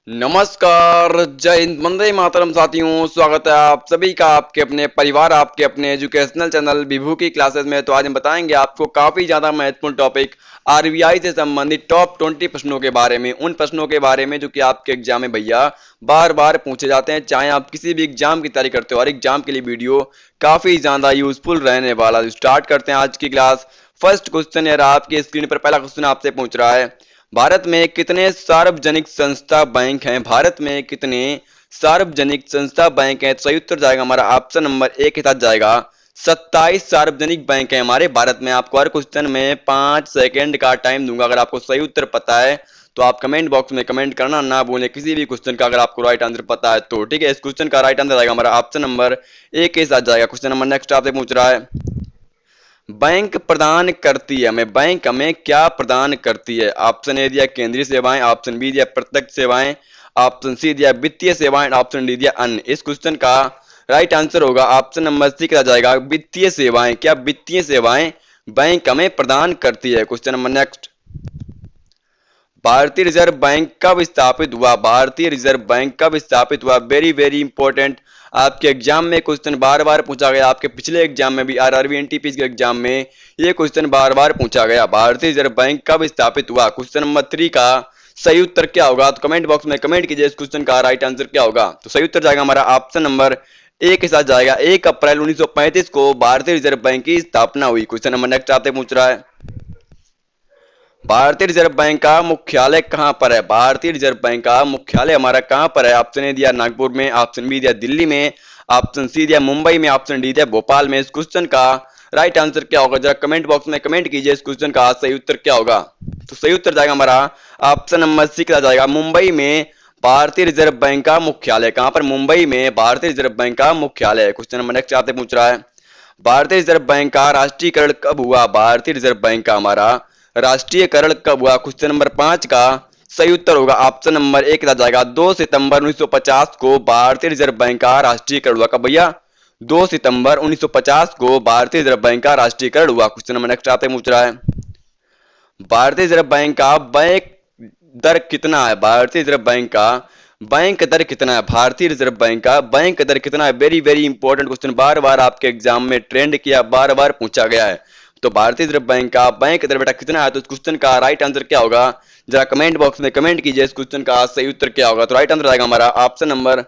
नमस्कार, जय हिंद, वंदे मातरम साथियों। स्वागत है आप सभी का आपके अपने परिवार, आपके अपने एजुकेशनल चैनल विभू की क्लासेस में। तो आज हम बताएंगे आपको काफी ज्यादा महत्वपूर्ण टॉपिक आरबीआई से संबंधित टॉप 20 प्रश्नों के बारे में, उन प्रश्नों के बारे में जो कि आपके एग्जाम में भैया बार बार पूछे जाते हैं। चाहे आप किसी भी एग्जाम की तैयारी करते हो, हर एग्जाम के लिए वीडियो काफी ज्यादा यूजफुल रहने वाला। स्टार्ट करते हैं आज की क्लास। फर्स्ट क्वेश्चन यार आपकी स्क्रीन पर पहला क्वेश्चन आपसे पूछ रहा है, भारत में कितने सार्वजनिक संस्था बैंक हैं? भारत में कितने सार्वजनिक संस्था बैंक हैं? सही उत्तर जाएगा हमारा ऑप्शन नंबर ए के साथ जाएगा 27 सार्वजनिक बैंक हैं हमारे भारत में। आपको हर क्वेश्चन में 5 सेकंड का टाइम दूंगा। अगर आपको सही उत्तर पता है तो आप कमेंट बॉक्स में कमेंट करना ना भूलें, किसी भी क्वेश्चन का अगर आपको राइट आंसर पता है तो। ठीक है, इस क्वेश्चन का राइट आंसर जाएगा हमारा ऑप्शन नंबर ए के साथ जाएगा। क्वेश्चन नंबर नेक्स्ट आपसे पूछ रहा है, बैंक प्रदान करती है हमें, बैंक हमें क्या प्रदान करती है? ऑप्शन ए दिया केंद्रीय सेवाएं, ऑप्शन बी दिया प्रत्यक्ष सेवाएं, ऑप्शन सी दिया वित्तीय सेवाएं, ऑप्शन डी दिया अन्य। इस क्वेश्चन का राइट आंसर होगा ऑप्शन नंबर सी का जाएगा वित्तीय सेवाएं। क्या वित्तीय सेवाएं बैंक हमें प्रदान करती है? क्वेश्चन नंबर नेक्स्ट, भारतीय रिजर्व बैंक कब स्थापित हुआ? भारतीय रिजर्व बैंक कब स्थापित हुआ? वेरी वेरी इंपॉर्टेंट, आपके एग्जाम में क्वेश्चन बार बार पूछा गया। आपके पिछले एग्जाम में भी आरआरबी एनटीपीसी के एग्जाम में ये क्वेश्चन बार बार पूछा गया, भारतीय रिजर्व बैंक कब स्थापित हुआ? क्वेश्चन नंबर 3 का सही उत्तर क्या होगा? तो कमेंट बॉक्स में कमेंट कीजिए इस क्वेश्चन का राइट आंसर क्या होगा। तो सही उत्तर जाएगा हमारा ऑप्शन नंबर ए के साथ जाएगा 1 अप्रैल 1935 को भारतीय रिजर्व बैंक की स्थापना हुई। क्वेश्चन नंबर नेक्स्ट आपसे पूछ रहा है, भारतीय रिजर्व बैंक का मुख्यालय कहां पर है? भारतीय रिजर्व बैंक का मुख्यालय हमारा कहां पर है? ऑप्शन ए दिया नागपुर में, ऑप्शन बी दिया दिल्ली में, ऑप्शन सी दिया मुंबई में, ऑप्शन डी दिया भोपाल में। इस क्वेश्चन का राइट आंसर क्या होगा? जरा कमेंट बॉक्स में कमेंट कीजिए इस क्वेश्चन का सही उत्तर क्या होगा। तो सही उत्तर जाएगा हमारा ऑप्शन नंबर सी का जाएगा मुंबई में भारतीय रिजर्व बैंक का मुख्यालय। कहां पर? मुंबई में भारतीय रिजर्व बैंक का मुख्यालय। क्वेश्चन नंबर नेक्स्ट आपसे पूछ रहा है, भारतीय रिजर्व बैंक का राष्ट्रीयकरण कब हुआ? भारतीय रिजर्व बैंक का हमारा राष्ट्रीयकरण कब हुआ? क्वेश्चन नंबर 5 का सही उत्तर होगा ऑप्शन नंबर ए के साथ जाएगा 2 सितंबर 1950 को भारतीय रिजर्व बैंक का राष्ट्रीयकरण हुआ। कब भैया? 2 सितंबर 1950 को भारतीय रिजर्व बैंक का राष्ट्रीयकरण हुआ। क्वेश्चन नंबर नेक्स्ट आपसे पूछ रहा है, भारतीय रिजर्व बैंक का बैंक दर कितना है? भारतीय रिजर्व बैंक का बैंक दर कितना है? भारतीय रिजर्व बैंक का बैंक दर कितना है? वेरी वेरी इंपॉर्टेंट क्वेश्चन, बार बार आपके एग्जाम में ट्रेंड किया, बार बार पूछा गया है। तो भारतीय रिजर्व बैंक का बैंक दर बेटा कितना है? तो इस क्वेश्चन का राइट आंसर क्या होगा? जरा कमेंट बॉक्स में कमेंट कीजिए इस क्वेश्चन का सही उत्तर क्या होगा। तो राइट आंसर आएगा हमारा ऑप्शन नंबर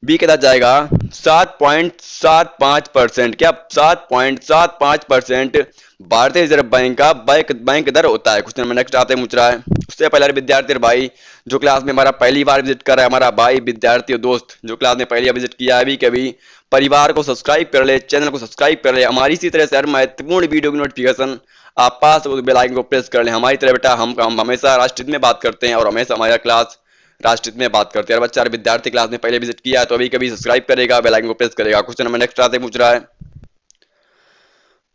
बी के साथ जाएगा 7.75%। क्या 7.75% भारतीय रिजर्व बैंक का बैंक दर होता है। क्वेश्चन नंबर नेक्स्ट आपसे पूछ रहा है, उससे पहले विद्यार्थी भाई जो क्लास में हमारा पहली बार विजिट कर रहा है, हमारा भाई विद्यार्थी और दोस्त जो क्लास में पहली बार विजिट किया है, अभी कभी परिवार को सब्सक्राइब कर ले, चैनल को सब्सक्राइब कर ले। हमारी इसी तरह से हर महत्वपूर्ण वीडियो की नोटिफिकेशन आप पास बेल आइकन को प्रेस कर ले। हमारी तरह बेटा हम हमेशा राष्ट्रहित में बात करते हैं और हमेशा हमारा क्लास राष्ट्रहित में बात करते हैं। बच्चा विद्यार्थी क्लास में पहले विजिट किया है तो अभी कभी सब्सक्राइब करेगा, बेल आइकन को प्रेस करेगा। क्वेश्चन नंबर नेक्स्ट आपसे पूछ रहा है,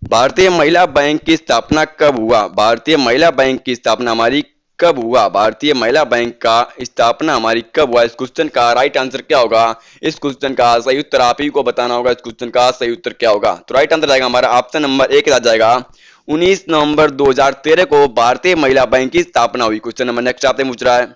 भारतीय महिला बैंक की स्थापना कब हुआ? भारतीय महिला बैंक की स्थापना हमारी कब हुआ? भारतीय महिला बैंक का स्थापना हमारी कब हुआ? इस क्वेश्चन का राइट आंसर क्या होगा? इस क्वेश्चन का सही उत्तर आप ही को बताना होगा। इस क्वेश्चन का सही उत्तर क्या होगा? तो राइट आंसर आएगा हमारा ऑप्शन नंबर ए के साथ जाएगा 19 नवंबर 2013 को भारतीय महिला बैंक की स्थापना हुई। क्वेश्चन नंबर नेक्स्ट आपसे पूछ रहा है,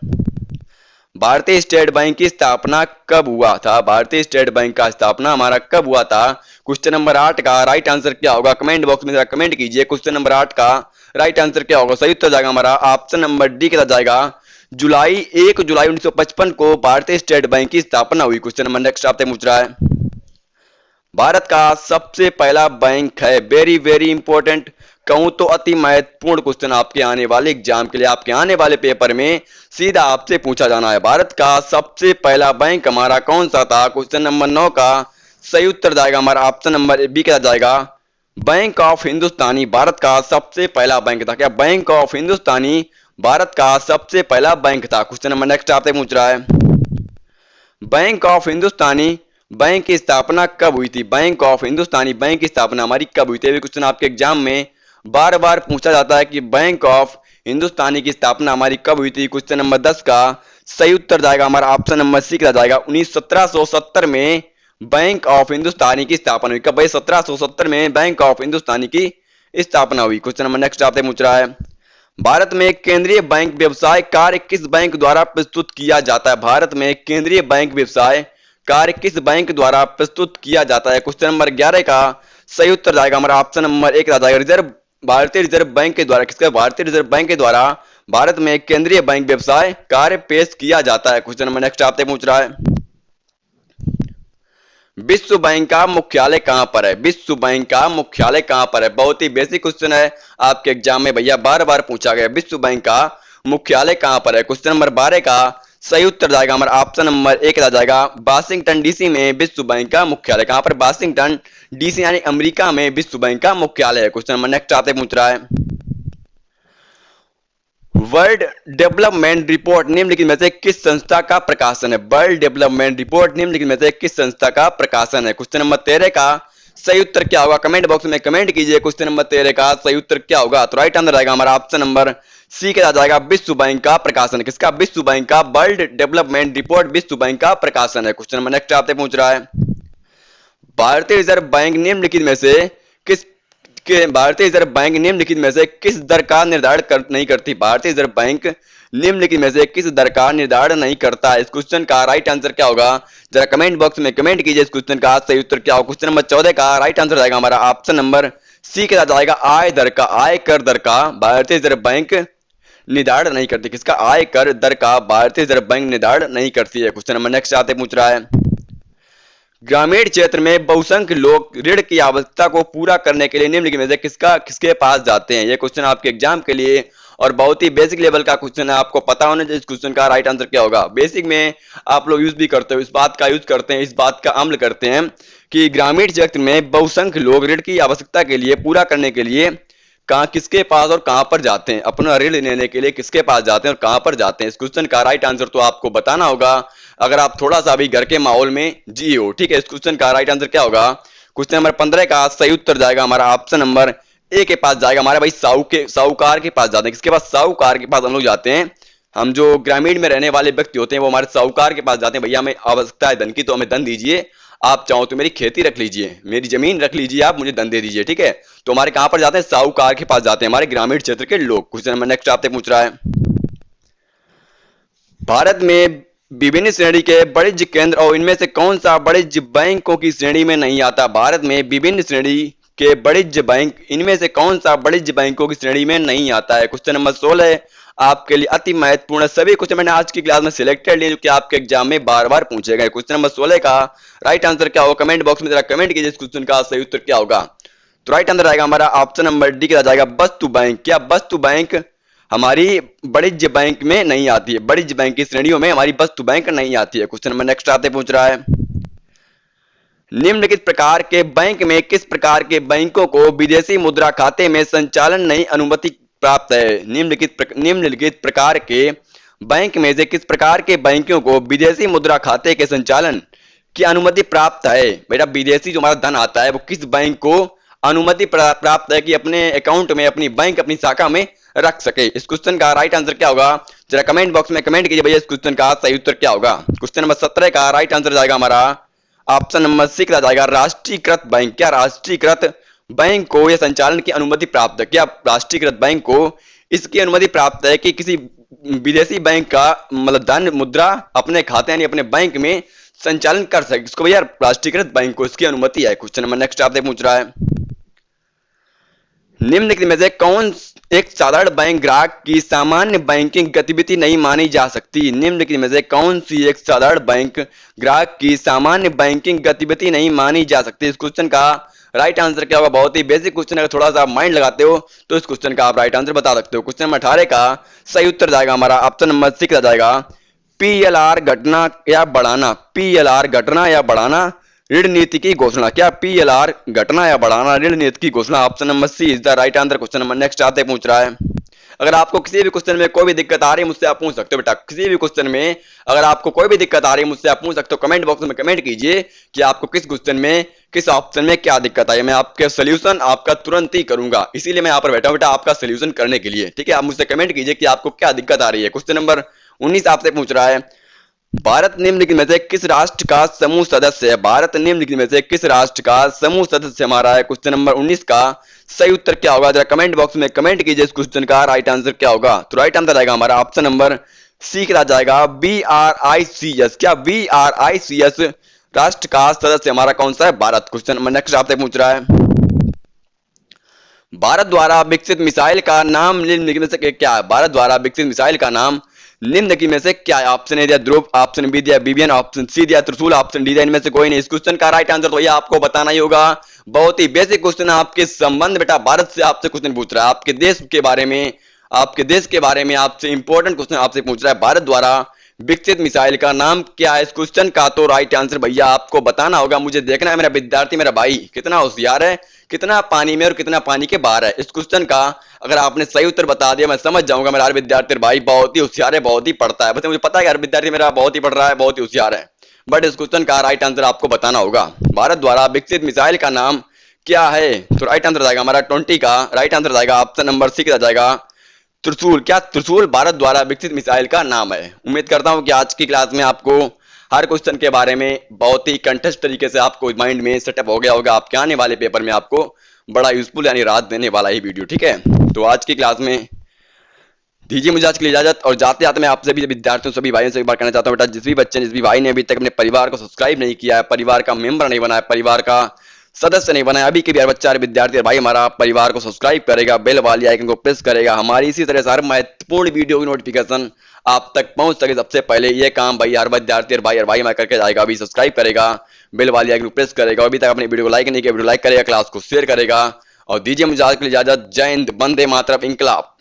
भारतीय स्टेट बैंक की स्थापना कब हुआ था? भारतीय स्टेट बैंक का स्थापना हमारा कब हुआ था? क्वेश्चन नंबर 8 का राइट आंसर क्या होगा? कमेंट बॉक्स में जरा कमेंट कीजिए क्वेश्चन नंबर 8 का राइट आंसर क्या होगा। सही उत्तर जाएगा हमारा ऑप्शन नंबर डी के साथ जाएगा 1 जुलाई 1955 को भारतीय स्टेट बैंक की स्थापना हुई। क्वेश्चन नंबर नेक्स्ट आपसे पूछ रहा है, भारत का सबसे पहला बैंक है। वेरी वेरी इंपॉर्टेंट, कहूं तो अति महत्वपूर्ण क्वेश्चन आपके आने वाले एग्जाम के लिए, आपके आने वाले पेपर में सीधा आपसे पूछा जाना है। भारत का सबसे पहला बैंक हमारा कौन सा था? क्वेश्चन नंबर 9 का सही उत्तर जाएगा हमारा ऑप्शन नंबर बी के साथ जाएगा बैंक ऑफ हिंदुस्तानी। भारत का सबसे पहला बैंक था। क्या बैंक ऑफ हिंदुस्तानी भारत का सबसे पहला बैंक था? क्वेश्चन नंबर नेक्स्ट आपसे पूछ रहा है, बैंक ऑफ हिंदुस्तानी बैंक की स्थापना कब हुई थी? बैंक ऑफ हिंदुस्तानी बैंक की स्थापना हमारी कब हुई थी? ये क्वेश्चन आपके एग्जाम में बार बार पूछा जाता है कि बैंक ऑफ हिंदुस्तानी की स्थापना हमारी कब हुई थी। क्वेश्चन नंबर 10 का सही उत्तर जाएगा हमारा ऑप्शन नंबर सी का जाएगा 1770 में बैंक ऑफ हिंदुस्तानी की स्थापना हुई। कब भाई? 1770 में बैंक ऑफ हिंदुस्तानी की स्थापना हुई। क्वेश्चन नंबर नेक्स्ट आपसे पूछ रहा है, भारत में केंद्रीय बैंक व्यवसाय कार्य किस बैंक द्वारा प्रस्तुत किया जाता है? भारत में केंद्रीय बैंक व्यवसाय कार्य किस बैंक द्वारा प्रस्तुत किया जाता है? क्वेश्चन नंबर 11 का सही उत्तर जाएगा हमारा ऑप्शन नंबर 1 आ जाएगा रिजर्व भारतीय रिजर्व बैंक के द्वारा। किसका? भारतीय रिजर्व बैंक के द्वारा भारत में केंद्रीय बैंक व्यवसाय कार्य पेश किया जाता है। क्वेश्चन नंबर नेक्स्ट आपसे पूछ रहा है, विश्व बैंक का मुख्यालय कहां पर है? विश्व बैंक का मुख्यालय कहां पर है? बहुत ही बेसिक क्वेश्चन है, आपके एग्जाम में भैया बार बार पूछा गया। विश्व बैंक का मुख्यालय कहां पर है? क्वेश्चन नंबर 12 का सही उत्तर जाएगा हमारा ऑप्शन नंबर 1 आ जाएगा वाशिंगटन डीसी में विश्व बैंक का मुख्यालय। कहां पर? वाशिंगटन डीसी यानी अमेरिका में विश्व बैंक का मुख्यालय है। क्वेश्चन नंबर नेक्स्ट आपसे पूछ रहा है, वर्ल्ड डेवलपमेंट रिपोर्ट निम्नलिखित में से किस संस्था का प्रकाशन है? वर्ल्ड डेवलपमेंट रिपोर्ट निम्नलिखित में से किस संस्था का प्रकाशन है? क्वेश्चन नंबर 13 का सही उत्तर क्या होगा? कमेंट बॉक्स में कमेंट कीजिए। क्वेश्चन नंबर 13 का सही उत्तर क्या होगा? तो राइट आंसर आएगा हमारा ऑप्शन नंबर सी के साथ जाएगा विश्व बैंक का प्रकाशन। किसका? विश्व बैंक का वर्ल्ड डेवलपमेंट रिपोर्ट विश्व बैंक का प्रकाशन है। क्वेश्चन नंबर नेक्स्ट आपसे पूछ रहा है, भारतीय रिजर्व बैंक निम्नलिखित में से भारतीय रिजर्व बैंक निम्नलिखित में से किस दर का निर्धारण नहीं करती? भारतीय रिजर्व बैंक निम्नलिखित में से किस दर का निर्धारण नहीं करता है? इस क्वेश्चन का राइट आंसर क्या होगा? जरा कमेंट बॉक्स में कमेंट कीजिए। इस क्वेश्चन का सही उत्तर क्या होगा? क्वेश्चन नंबर 14 का राइट आंसर आएगा हमारा ऑप्शन नंबर सी के साथ आएगा आय दर का। आय कर दर का भारतीय रिजर्व बैंक निर्धारण नहीं करती। किसका? आय कर दर का भारतीय रिजर्व बैंक निर्धारण नहीं करती है। क्वेश्चन नंबर नेक्स्ट आते पूछ रहा है, ग्रामीण क्षेत्र में बहुसंख्य लोग ऋण की आवश्यकता को पूरा करने के लिए निम्नलिखित में से किसके पास जाते हैं? ये क्वेश्चन आपके एग्जाम के लिए और बहुत ही बेसिक लेवल का क्वेश्चन है, आपको पता होना चाहिए इस क्वेश्चन का राइट आंसर क्या होगा। बेसिक में आप लोग यूज भी करते हो, इस बात का यूज करते हैं, इस बात का अमल करते हैं कि ग्रामीण क्षेत्र में बहुसंख्य लोग ऋण की आवश्यकता के लिए पूरा करने के लिए कहां किसके पास और कहां पर जाते हैं? अपना ऋण लेने के लिए किसके पास जाते हैं और कहां पर जाते हैं? इस क्वेश्चन का राइट आंसर तो आपको बताना होगा अगर आप थोड़ा सा भी घर के माहौल में जिए हो। ठीक है, इस क्वेश्चन का राइट आंसर क्या होगा? क्वेश्चन नंबर 15 का सही उत्तर जाएगा हमारा ऑप्शन नंबर ए के पास जाएगा। हमारे भाई साहूकार के पास जाते हैं। किसके पास? साहूकार के पास हम लोग जाते हैं। हम जो ग्रामीण में रहने वाले व्यक्ति होते हैं वो हमारे साहूकार के पास जाते हैं, भैया हमें आवश्यकता है धन की तो हमें धन दीजिए, आप चाहो तो मेरी खेती रख लीजिए, मेरी जमीन रख लीजिए, आप मुझे धन दे दीजिए। ठीक है, तो हमारे कहां पर जाते हैं? साहूकार के पास जाते हैं हमारे ग्रामीण क्षेत्र के लोग। क्वेश्चन नंबर नेक्स्ट आपसे पूछ रहा है, भारत में विभिन्न श्रेणी के वाणिज्य केंद्र और इनमें से कौन सा वाणिज्य बैंकों की श्रेणी में नहीं आता? भारत में विभिन्न श्रेणी के वाणिज्य बैंक, इनमें से कौन सा वाणिज्य बैंकों की श्रेणी में नहीं आता है? क्वेश्चन नंबर 16 आपके लिए अति महत्वपूर्ण सभी क्वेश्चन मैंने आज की क्लास में सिलेक्टेड लिए जो कि आपके एग्जाम में बार बार पूछे गए। क्वेश्चन नंबर 16 का राइट आंसर क्या होगा? कमेंट बॉक्स में जरा कमेंट कीजिए इस क्वेश्चन का सही उत्तर क्या होगा। तो राइट आंसर आएगा हमारा ऑप्शन नंबर डी के जाएगा वस्तु बैंक। क्या वस्तु बैंक हमारी वाणिज्य बैंक में नहीं आती है? वाणिज्य बैंक की श्रेणियों में हमारी वस्तु बैंक नहीं आती है। क्वेश्चन नंबर नेक्स्ट आते पूछ रहा है, निम्नलिखित प्रकार के बैंक में किस प्रकार के बैंकों को विदेशी मुद्रा खाते में संचालन नहीं अनुमति प्राप्त है? निम्नलिखित प्रकार के बैंक में से किस प्रकार के बैंकों को विदेशी मुद्रा खाते के संचालन की अनुमति प्राप्त है? बेटा विदेशी जो हमारा धन आता है वो किस बैंक को अनुमति प्राप्त है कि अपने अकाउंट में, अपनी बैंक, अपनी शाखा में रख सके? इस क्वेश्चन का राइट आंसर क्या होगा? जरा कमेंट बॉक्स में कमेंट कीजिए भैया इस क्वेश्चन का सही उत्तर क्या होगा। क्वेश्चन नंबर 17 का राइट आंसर जाएगा हमारा ऑप्शन नंबर सी का जाएगा राष्ट्रीयकृत बैंक। क्या राष्ट्रीयकृत बैंक को यह संचालन की अनुमति प्राप्त है? क्या राष्ट्रीयकृत बैंक को इसकी अनुमति प्राप्त है कि किसी विदेशी बैंक का मतलब धन मुद्रा अपने खाते यानी अपने बैंक में संचालन कर सके? इसको भैया राष्ट्रीयकृत बैंक को इसकी अनुमति है। क्वेश्चन नंबर नेक्स्ट आपसे पूछ रहा है, निम्नलिखित में से कौन एक साधारण बैंक ग्राहक की सामान्य बैंकिंग गतिविधि नहीं मानी जा सकती? निम्नलिखित में से कौन सी एक साधारण बैंक ग्राहक की सामान्य बैंकिंग गतिविधि नहीं मानी जा सकती? इस क्वेश्चन का राइट आंसर क्या होगा? बहुत ही बेसिक क्वेश्चन है, थोड़ा सा माइंड लगाते हो तो इस क्वेश्चन का आप राइट आंसर बता सकते हो। क्वेश्चन नंबर 18 का सही उत्तर जाएगा हमारा ऑप्शन नंबर 6 आ जाएगा पीएलआर घटना या बढ़ाना। पीएलआर घटना या बढ़ाना ऋण नीति की घोषणा। क्या पीएलआर घटना या बढ़ाना ऋण नीति की घोषणा? Option number C is the right answer. Question number next आते पूछ रहा है, अगर आपको किसी भी क्वेश्चन में कोई भी दिक्कत आ रही है मुझसे आप पूछ सकते हो। बेटा किसी भी क्वेश्चन में अगर आपको कोई भी दिक्कत आ रही है मुझसे आप पूछ सकते हो। कमेंट बॉक्स में कमेंट कीजिए कि आपको किस क्वेश्चन में, किस ऑप्शन में क्या दिक्कत आई है। मैं आपके सोल्यूशन आपका तुरंत ही करूंगा, इसीलिए मैं यहाँ पर बैठा हूं बेटा आपका सोल्यूशन करने के लिए। ठीक है, आप मुझसे कमेंट कीजिए कि आपको क्या दिक्कत आ रही है। क्वेश्चन नंबर 19 आपसे पूछ रहा है, भारत निम्नलिखित में से किस राष्ट्र का समूह सदस्य है? भारत निम्नलिखित में से किस राष्ट्र का समूह सदस्य हमारा है? क्वेश्चन नंबर 19 का सही उत्तर क्या होगा? जरा कमेंट बॉक्स में कमेंट कीजिए इस क्वेश्चन का राइट आंसर क्या होगा। तो राइट आंसर आएगा हमारा ऑप्शन नंबर सी के साथ जाएगा BRICS। क्या BRICS राष्ट्र का सदस्य हमारा कौन सा है? भारत। क्वेश्चन नंबर नेक्स्ट आपसे पूछ रहा है, भारत द्वारा विकसित मिसाइल का नाम निम्नलिखित में से क्या है? भारत द्वारा विकसित मिसाइल का नाम निम्नलिखित में से क्या है? ऑप्शन ए दिया ध्रुव, ऑप्शन बी दिया विवियन, ऑप्शन सी दिया त्रिशूल, ऑप्शन डी दिया इनमें से कोई नहीं। इस क्वेश्चन का राइट आंसर तो ये आपको बताना ही होगा। बहुत ही बेसिक क्वेश्चन है आपके संबंध बेटा, भारत से आपसे क्वेश्चन पूछ रहा है, आपके देश के बारे में, आपके देश के बारे में आपसे इंपॉर्टेंट क्वेश्चन आपसे पूछ रहा है। भारत द्वारा विकसित मिसाइल का नाम क्या है? इस क्वेश्चन का तो राइट आंसर भैया आपको बताना होगा। मुझे देखना है मेरा विद्यार्थी, मेरा भाई कितना होशियार है, कितना पानी में और कितना पानी के बाहर है। इस क्वेश्चन का अगर आपने सही उत्तर बता दिया मैं समझ जाऊंगा मेरा हर विद्यार्थी भाई बहुत ही होशियार है, बहुत ही पढ़ता है। बस मुझे पता है हर विद्यार्थी मेरा बहुत ही पढ़ रहा है, बहुत ही होशियार है, बट इस क्वेश्चन का राइट आंसर आपको बताना होगा। भारत द्वारा विकसित मिसाइल का नाम क्या है? तो राइट आंसर जाएगा हमारा 20 का राइट आंसर जाएगा ऑप्शन नंबर सी का जाएगा त्रिशूल। क्या त्रिशूल भारत द्वारा विकसित मिसाइल का नाम है? उम्मीद करता हूं कि आज की क्लास में आपको हर क्वेश्चन के बारे में बहुत ही कंटेस्ट तरीके से आपको माइंड में सेटअप हो गया होगा। आपके आने वाले पेपर में आपको बड़ा यूजफुल यानी राहत देने वाला ही वीडियो, ठीक है। तो आज की क्लास में दीजिए मुझे आज के लिए इजाजत, और जाते जाते मैं आपसे भी विद्यार्थियों सभी भाइयों से एक बार कहना चाहता हूँ बेटा, जिस भी बच्चे जिस भी भाई ने अभी तक अपने परिवार को सब्सक्राइब नहीं किया है, परिवार का मेंबर नहीं बना है, परिवार का सदस्य नहीं बनाया, अभी के भी बच्चा विद्यार्थी भाई हमारा परिवार को सब्सक्राइब करेगा, बेल वाली आइकन को प्रेस करेगा, हमारी इसी तरह से हर महत्वपूर्ण वीडियो की नोटिफिकेशन आप तक पहुंच सके सबसे पहले ये काम भाई हर विद्यार्थी और भाई हमारा करके जाएगा। अभी सब्सक्राइब करेगा, बेल वाली आइकन को प्रेस करेगा, अभी तक अपनी वीडियो को लाइक नहीं किया वीडियो लाइक करेगा, क्लास को शेयर करेगा। और दीजिए मुझे आज के लिए इजाजत। जय हिंद, वंदे मातरम, इंकलाब।